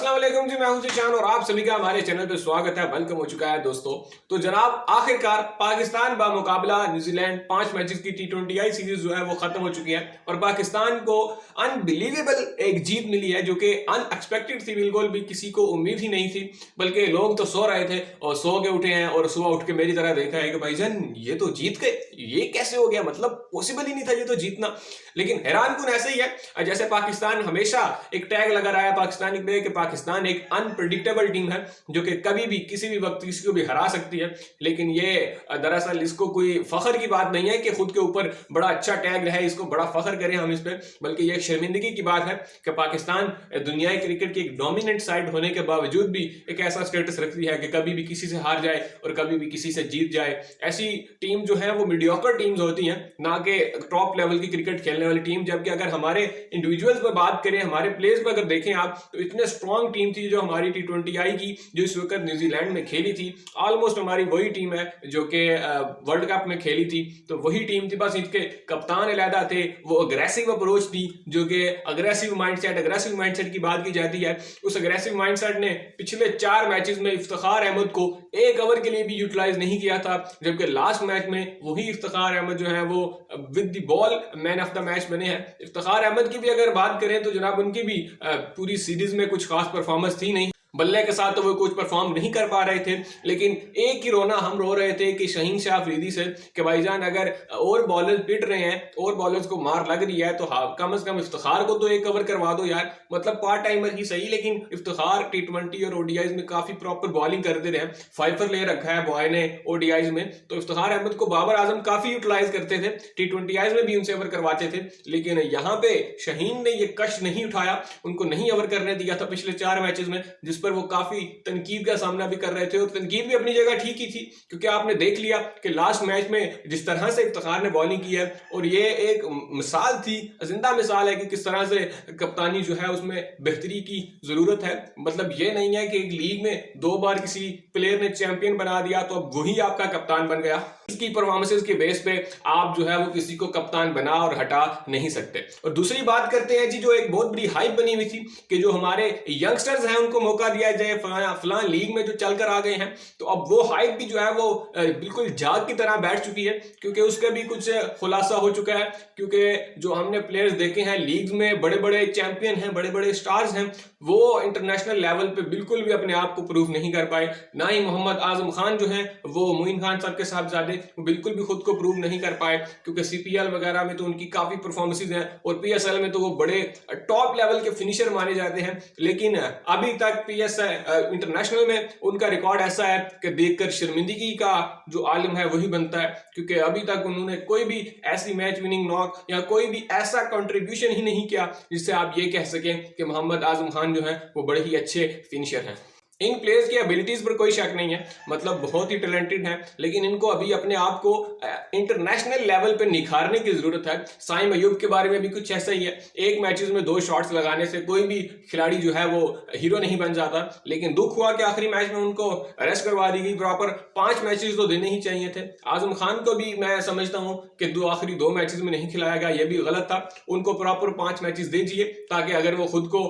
अस्सलाम वालेकुम जी, मैं हूं जिशान और आप सभी का हमारे चैनल पे स्वागत है। वेलकम हो चुका है दोस्तों। तो जनाब आखिरकार पाकिस्तान बा मुकाबला न्यूजीलैंड 5 मैचेस की T20I सीरीज जो है वो खत्म हो चुकी है और पाकिस्तान को अनबिलीवेबल एक जीत मिली है जो कि अनएक्सपेक्टेड थी। बिल्कुल भी किसी को उम्मीद ही नहीं थी, बल्कि लोग तो सो रहे थे और सो के उठे हैं और सुबह उठ के मेरी तरह देखा है कि भाईजान ये तो जीत गए, ये कैसे हो गया, मतलब पॉसिबल ही नहीं था ये तो जीतना। लेकिन हैरान कुन ऐसे ही है जैसे पाकिस्तान हमेशा एक टैग लगा रहा है पाकिस्तान पे कि पाकिस्तान एक अनप्रेडिक्टेबल टीम है जो कि कभी भी किसी भी वक्त किसी को भी हरा सकती है। लेकिन ये दरअसल इसको कोई फख्र की बात नहीं है कि खुद के ऊपर बड़ा अच्छा टैग है, इसको बड़ा फख्र करें हम इस पे, बल्कि ये शर्मिंदगी की बात है कि पाकिस्तान दुनिया क्रिकेट की एक डोमिनेंट साइड होने के बावजूद भी एक ऐसा स्टेटस रखती है कि कभी भी किसी से हार जाए और कभी भी किसी से जीत जाए। ऐसी टीम जो है वो मीडियोकर टीम्स होती हैं, ना कि टॉप लेवल की क्रिकेट खेलने वाली टीम। जबकि अगर हमारे इंडिविजुअल्स पर बात करें, हमारे प्लेयर्स पर अगर देखें आप, तो इतने स्ट्रॉन्ग टीम थी जो हमारी T20I की जो इस वक्त न्यूजीलैंड में खेली थी। ऑलमोस्ट हमारी वही टीम है जो कि वर्ल्ड कप में खेली थी, तो वही टीम थी, बस इनके कप्तान अलहदा थे। वो अग्रेसिव अप्रोच थी जो कि अग्रेसिव माइंडसेट की बात की जाती है। उस अग्रेसिव माइंडसेट ने पिछले 4 मैचेस में इफ्तिखार अहमद को 1 ओवर के लिए भी यूटिलाइज नहीं किया था, जबकि लास्ट मैच में वही इफ्तिखार अहमद जो है वो with the ball man of the match बने हैं। इफ्तिखार अहमद की भी अगर बात करें तो जनाब उनकी भी पूरी सीरीज में कुछ खास परफॉर्मेंस थी नहीं, बल्ले के साथ तो वो कुछ परफॉर्म नहीं कर पा रहे थे। लेकिन एक ही रोना हम रो रहे थे कि शहीन शाह अफरीदी से कि भाईजान अगर और बॉलर्स पिट रहे हैं और बॉलर्स को मार लग रही है तो कम से कम इफ्तिखार को तो 1 ओवर करवा दो यार। मतलब पार्ट टाइमर ही सही, लेकिन इफ्तिखार T20 और ODIs में काफी प्रॉपर बॉलिंग करते रहे। फाइफर ले रखा है बॉय ने ODIs में, तो इफ्तिखार अहमद को बाबर आजम काफी यूटिलाइज करते थे, T20Is में भी उनसे ओवर करवाते थे। लेकिन यहाँ पे शहीन ने ये कष्ट नहीं उठाया, उनको नहीं ओवर करने दिया था पिछले 4 मैचेस में, जिस पर वो काफी तनकीद का सामना भी कर रहे थे। और तनकीद भी अपनी जगह ठीक ही थी, क्योंकि आपने देख लिया कि लास्ट मैच में जिस तरह से इफ्तिखार ने बॉलिंग की है, और ये एक मिसाल थी, जिंदा मिसाल है कि किस तरह से कप्तानी जो है उसमें बेहतरी की जरूरत है। मतलब ये नहीं है कि एक लीग में 2 बार किसी प्लेयर ने चैंपियन बना दिया तो अब वही आपका कप्तान बन गया। इसकी परफॉर्मेंसेस के बेस पे आप जो है वो किसी को कप्तान बना और हटा नहीं सकते। और दूसरी बात करते हैं जी, जो एक बहुत बड़ी हाइप बनी हुई थी कि जो हमारे यंगस्टर्स हैं उनको मौका दिया जाए फलां लीग में जो चल कर आ गए हैं, तो अब वो हाइप भी जो है वो बिल्कुल जाग की तरह बैठ चुकी है, क्योंकि उसका भी कुछ खुलासा हो चुका है। क्योंकि जो हमने प्लेयर्स देखे हैं लीग में, बड़े बड़े चैंपियन हैं, बड़े बड़े स्टार्स हैं, वो इंटरनेशनल लेवल पे बिल्कुल भी अपने आप को प्रूव नहीं कर पाए। ना ही मोहम्मद आजम खान जो है वो मोइन खान साहब के साहबजादे, वो बिल्कुल भी खुद को प्रूव नहीं कर पाए, क्योंकि CPL वगैरह में तो उनकी काफी परफॉर्मेंसेस हैं और PSL में तो वो बड़े टॉप लेवल के फिनिशर माने जाते हैं। लेकिन अभी तक इंटरनेशनल में उनका रिकॉर्ड ऐसा है कि देखकर शर्मिंदगी का जो आलम है वही बनता है, क्योंकि अभी तक उन्होंने कोई भी ऐसी मैच विनिंग नॉक या कोई भी ऐसा कंट्रीब्यूशन ही नहीं किया जिससे आप ये कह सकें कि मोहम्मद आजम खान जो है वो बड़े ही अच्छे फिनिशर हैं। इन प्लेयर्स की एबिलिटीज पर कोई शक नहीं है, मतलब बहुत ही टैलेंटेड हैं, लेकिन इनको अभी अपने आप को इंटरनेशनल लेवल पे निखारने की जरूरत है। साइम अयूब के बारे में भी कुछ ऐसा ही है, एक मैचेस में 2 शॉट्स लगाने से कोई भी खिलाड़ी जो है वो हीरो नहीं बन जाता। लेकिन दुख हुआ कि आखिरी मैच में उनको अरेस्ट करवा दी गई। प्रॉपर 5 मैचेस तो देने ही चाहिए थे। आजम खान को भी मैं समझता हूँ कि आखिरी 2 मैचेस में नहीं खिलाया गया, यह भी गलत था। उनको प्रॉपर 5 मैचेस दीजिए ताकि अगर वो खुद को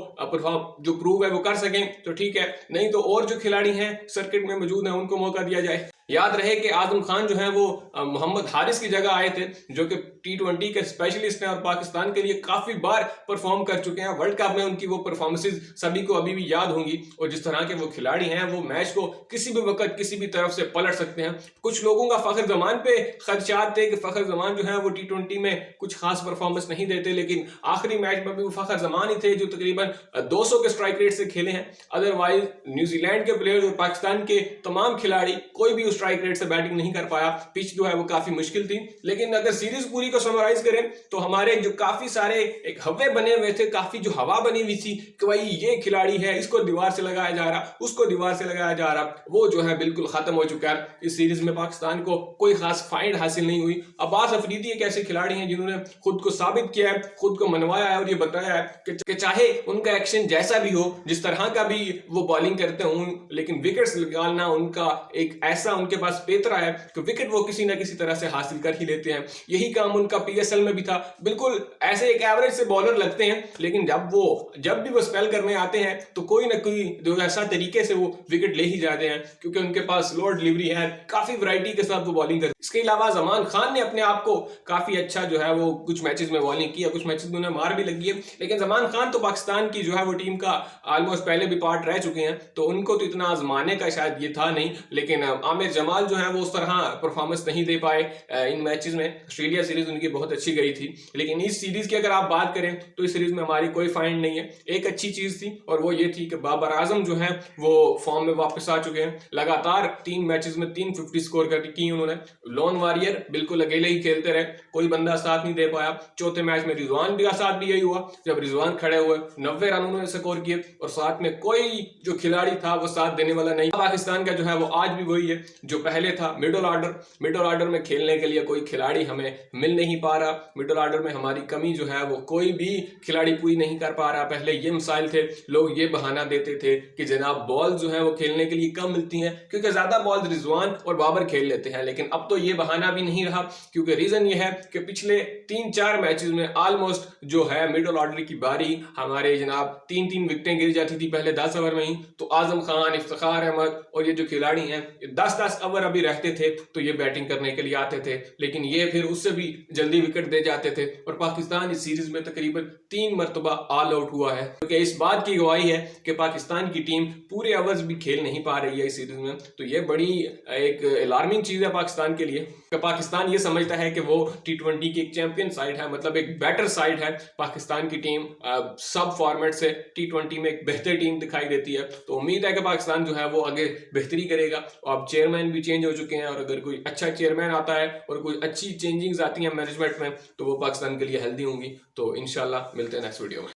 जो प्रूव है वो कर सकें तो ठीक है, नहीं तो और जो खिलाड़ी हैं सर्किट में मौजूद हैं उनको मौका दिया जाए। याद रहे कि आजम खान जो है वो मोहम्मद हारिस की जगह आए थे, जो कि T20 के स्पेशलिस्ट हैं और पाकिस्तान के लिए काफी बार परफॉर्म कर चुके हैं। वर्ल्ड कप में उनकी वो परफॉर्मेंसेस सभी को अभी भी याद होंगी, और जिस तरह के वो खिलाड़ी हैं वो मैच को किसी भी वक्त किसी भी तरफ से पलट सकते हैं। कुछ लोगों का फखर जमान पे खदशात थे कि फखर जमान जो है वो T20 में कुछ खास परफॉर्मेंस नहीं देते, लेकिन आखिरी मैच में भी वो फखर जमान ही थे जो तकरीबन 200 के स्ट्राइक रेट से खेले हैं। अदरवाइज न्यूजीलैंड के प्लेयर्स और पाकिस्तान के तमाम खिलाड़ी कोई भी स्ट्राइक रेट से बैटिंग नहीं कर पाया। पिच जो है वो काफी मुश्किल थी। लेकिन अगर सीरीज पूरी को समराइज करें तो हमारे जो काफी सारे एक हवे बने हुए थे, काफी जो हवा बनी हुई थी कि भाई ये खिलाड़ी है, इसको दीवार से लगाया जा रहा, उसको दीवार से लगाया जा रहा, वो जो है बिल्कुल खत्म हो चुका है। इस सीरीज में पाकिस्तान को कोई खास फाइंड हासिल नहीं हुई। अब्बास अफरीदी एक ऐसे खिलाड़ी हैं जिन्होंने खुद को साबित किया है, खुद को मनवाया है और ये बताया है कि चाहे उनका एक्शन जैसा भी हो, जिस तरह का भी वो बॉलिंग करते हों, लेकिन विकेट्स निकालना उनका एक ऐसा उनके पास पेतरा है कि विकेट वो किसी ना किसी तरह से हासिल कर ही लेते हैं। यही काम उनका पीएसएल में भी था। बिल्कुल ऐसे एक एवरेज से बॉलर लगते हैं, लेकिन जब भी वो स्पेल करने आते हैं तो कोई ना कोई जो ऐसा तरीके से वो विकेट ले ही जाते हैं, क्योंकि उनके पास स्लो डिलीवरी है, काफी वैरायटी के साथ वो बॉलिंग करते हैं। इसके अलावा जमान खान ने अपने आप को काफी अच्छा जो है वो कुछ मैचेस में बॉलिंग किया, कुछ मैचेस में उन्हें मार भी लगी है, लेकिन जमान खान तो पाकिस्तान की जो है वो टीम का ऑलमोस्ट पहले भी पार्ट रह चुके हैं, तो उनको तो इतना आजमाने का शायद ये था नहीं। लेकिन आमिर जमाल जो है वो उस तरह परफॉर्मेंस नहीं दे पाए इन मैचेस में। ऑस्ट्रेलिया सीरीज उनकी बहुत अच्छी गई थी, लेकिन इस सीरीज की अगर आप बात करें तो इस सीरीज में हमारी कोई फाइंड नहीं है। एक अच्छी चीज थी और वो ये थी कि बाबर आजम जो है वो फॉर्म में वापस आ चुके हैं। लगातार 3 मैचेस में 350 स्कोर की उन्होंने। लोन वॉरियर बिल्कुल अकेले ही खेलते रहे, कोई बंदा साथ नहीं दे पाया। चौथे मैच में रिजवान भी साथ भी यही हुआ, जब रिजवान खड़े हुए 90 रन उन्होंने स्कोर किए और साथ में कोई जो खिलाड़ी था वो साथ देने वाला नहीं। पाकिस्तान का जो है वो आज भी वही है जो पहले था, मिडल ऑर्डर में खेलने के लिए कोई खिलाड़ी हमें मिल नहीं पा रहा। मिडल ऑर्डर में हमारी कमी जो है वो कोई भी खिलाड़ी पूरी नहीं कर पा रहा। पहले ये मिसाइल थे, लोग ये बहाना देते थे कि जनाब बॉल जो है वो खेलने के लिए कम मिलती हैं क्योंकि ज्यादा बॉल रिजवान और बाबर खेल लेते हैं, लेकिन अब तो ये बहाना भी नहीं रहा, क्योंकि रीजन ये है कि पिछले 3-4 मैचेस में ऑलमोस्ट जो है मिडल ऑर्डर की बारी हमारे जनाब 3-3 विकेटें गिर जाती थी पहले 10 ओवर में ही। तो आजम खान, इफ्तिखार अहमद और ये जो खिलाड़ी हैं 10-10 ओवर अभी रहते थे तो ये बैटिंग करने के लिए आते थे, लेकिन ये फिर उससे भी जल्दी विकेट दे जाते थे और पाकिस्तान इस सीरीज में तकरीबन 3 मरतबा ऑल आउट हुआ है, क्योंकि इस बात की गवाही है कि पाकिस्तान की टीम पूरे ओवर्स भी खेल नहीं पा रही है इस सीरीज में। तो ये बड़ी एक अलार्मिंग चीज है पाकिस्तान के लिए कि पाकिस्तान ये समझता है कि वो T20 की एक चैंपियन साइड है, मतलब एक बेटर साइड है। पाकिस्तान की टीम सब फॉर्मेट से T20 में एक बेहतर टीम दिखाई देती है, तो उम्मीद है कि पाकिस्तान जो है वो आगे बेहतरी करेगा। अब चेयरमैन भी चेंज हो चुके हैं और अगर कोई अच्छा चेयरमैन आता है और कोई अच्छी चेंजिंग्स आती हैं मैनेजमेंट में तो वो पाकिस्तान के लिए हेल्दी होंगी। तो इंशाल्लाह मिलते हैं नेक्स्ट वीडियो में।